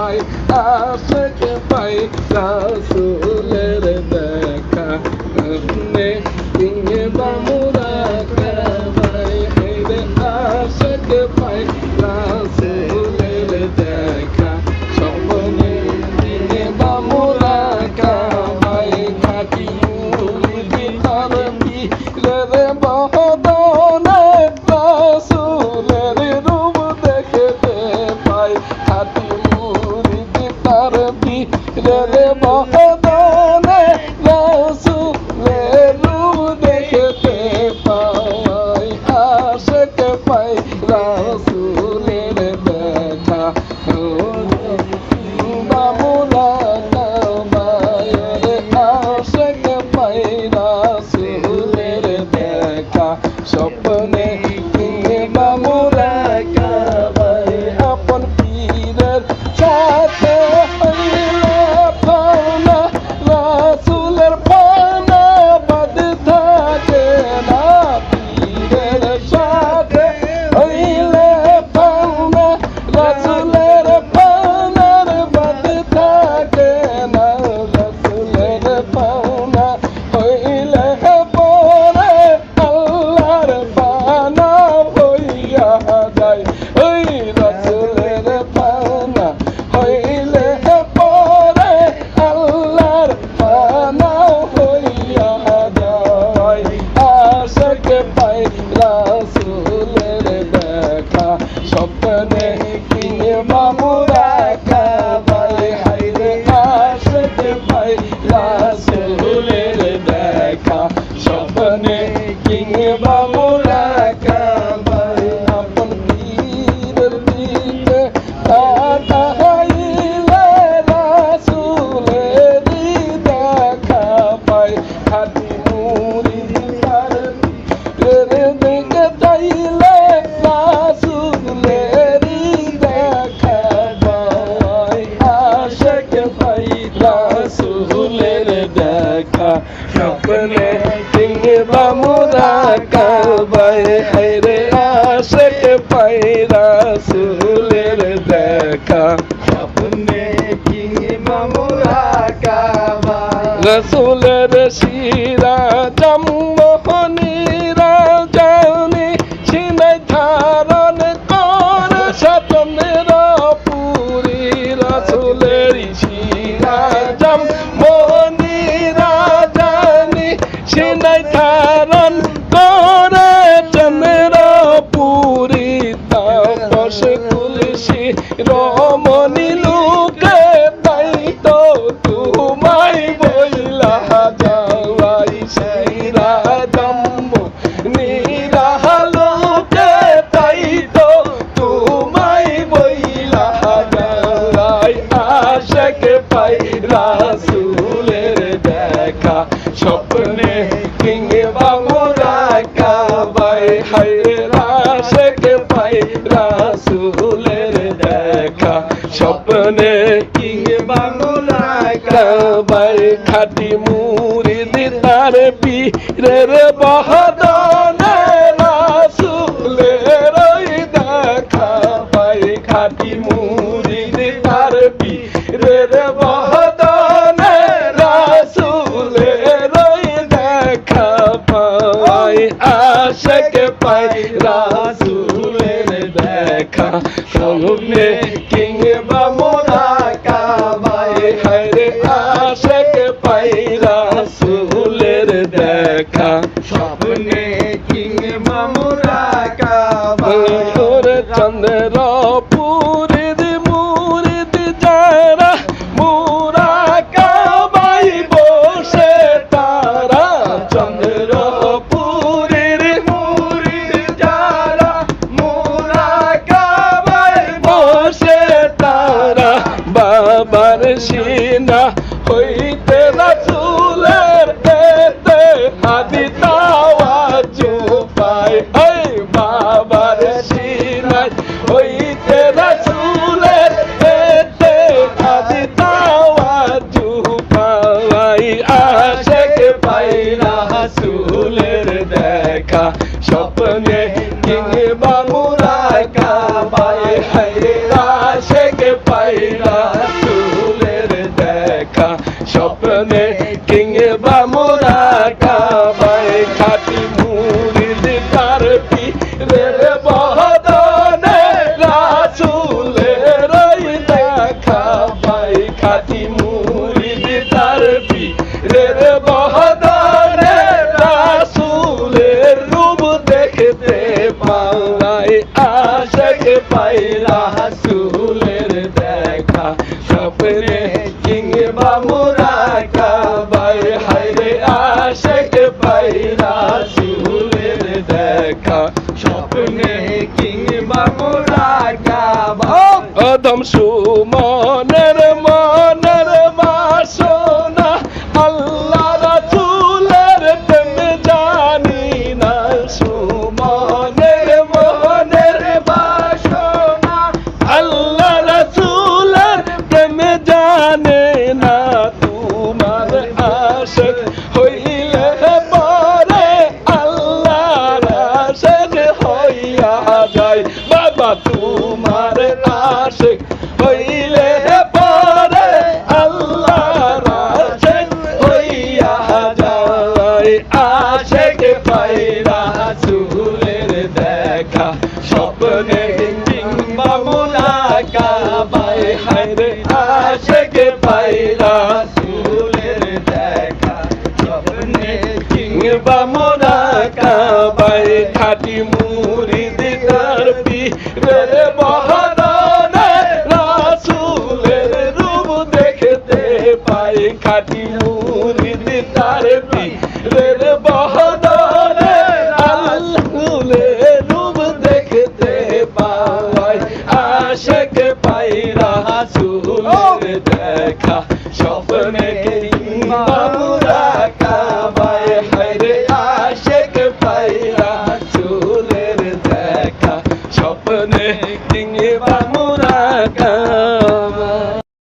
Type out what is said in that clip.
পাই আশিক পাই রাসূলের দেখা কেমনে কিংবা মোরা কাবাই হায়রে আশিক পাই রাসূলের দেখা স্বপ্নে কিংবা মোরা কাবাই খাটি মুরিদি তার পীরের বদনে রাসূলের রূপ দেখতে পাই খাটি মুরিদি তার পীরের বদনে রাসূলের রূপ দেখতে পাই আশিক পাই রাসূলের দেখা বামুলা কাবায় আশিক পাই রাসূলের দেখা স্বপ্নে বামুলা কাবায় আপন পীরের সাথে হইলে পাওনা রাসূলের পানা বাদ থাকে না পীরের সাথে হইলে পাওনা রাসূলের পানার বাদ থাকে না রাসূলের পাওনা হইলে পরে আল্লাহর পানা হইয়া যায় ওই রাসূলের পানা হইলে পরে আল্লাহর পানা হইয়া যায় আশিক পাই রাসূলের দেখা স্বপ্নে কিংবা মোরা কাবায় হায়রে আশিক পাই রাসূলের দেখা স্বপ্নে কিংবা মোরা কাবায় আপন পীরের দিকে তাকাইলে রাসূলের দেখা পাই খাটি মুরিদি তার পীরের দিকে চাইলে রাসূলের দেখা পাই আশিক পাই রাসূলের দেখা স্বপ্নে কিংবা মোরা কাবায় হায়রে আশিক পাই রাসূলের দেখা স্বপ্নে কিংবা মোরা কাবায় রাসূলের শিরা জম্মহনীরা জানি সিনাই ধারণ করে স্বপ্নের পুরী রাসূলের শিরা জম্মহনীরা জানি সিনাই ধারণ করে চন্দ্র পুরী তাপস তুলসী রমণী লোকে তাই তো তোমায় বইলা যাওয়াই শিরা জম্ম নিরালোকে তাই তো তোমায় বইলা যাওয়াই আশিক পাই রাসূলের দেখা স্বপ্নে কিংবা মোরা কাবায় হায়রে আশিক পাই রাসূলের দেখা স্বপ্নে কিংবা মোরা কাবায় খাটি মুরিদি তার পীরের বদনে রাসূলের দেখা পাই খাটি মুরিদি তার পীরের বদনে রাসূলের দেখা পাই আশিক পাই রাসূলের দেখা স্বপ্নে কিংবা মোরা কাবায় হায়রে আশিক পাই রাসূলের দেখা স্বপ্নে কিংবা মোরা কাবায় ওরে চন্দ্র পুরীর মুরিদি যারা মোরা কাবায় বসে তারা চন্দ্র পুরীর মুরিদি যারা মোরা কাবায় বসে তারা বাবার সিনা হইতে রাসূলের এতে হাদি তাওয়াজু পায় এই বাবার সিনা হইতে রাসূলের এতে হাদি তাওয়াজু পায় আশিক পাই রাসূলের দেখা স্বপ্নে কিংবা মোরা কাবায় হায়রে আশিক পাই স্বপ্নে কিংবা মোরা কাবায় খাটি মুরিদ তার পীরের বদনে রাসূলের দেখা পাই খাটি মুরিদ তার পীরের বদনে রাসূলের রূপ দেখতে পাই আশিক পাই রাসূলের দেখা স্বপ্নে কিংবা মোরা কাবায় হায়রে আশিক পাই রাসূলের দেখা স্বপ্নে কিংবা মোরা কাবায় আদম সুমনের মনের বাসনা আল্লাহ রাসূলের প্রেম জানি না সুমনের মনের বাসনা আল্লাহ রাসূলের প্রেম জানে না তোমার আশিক হইলে পরে আল্লাহর আশিক হইয়া যায় বাবা তোমার আশিক হইলে পরে আল্লাহর আশিক হইয়া যায় আশিক পাই রাসূলের দেখা স্বপ্নে কিংবা মোরা কাবায় হায়রে আশিক পাই রাসূলের দেখা স্বপ্নে কিংবা মোরা কাবায় খাটি মুরিদ তার পীরের বদনে রাসূলের রূপ দেখতে পাই খাটি মুরিদ তার পীরের বদনে রাসূলের রূপ দেখতে পাই আশিক পাই রাসূলের দেখা স্বপ্নে কিংবা মোরা কাবায় হায়রে আশিক পাই রাসূলের দেখা স্বপ্নে কিংবা মোরা কাবায়